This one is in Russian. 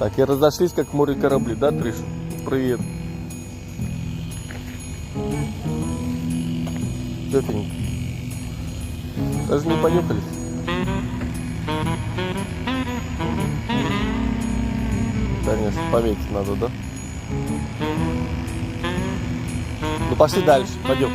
Так, и разошлись, как в море корабли, да, Триш? Привет. Тетенька. Даже не понюхались. Конечно, пометить надо, да? Ну пошли дальше, пойдем.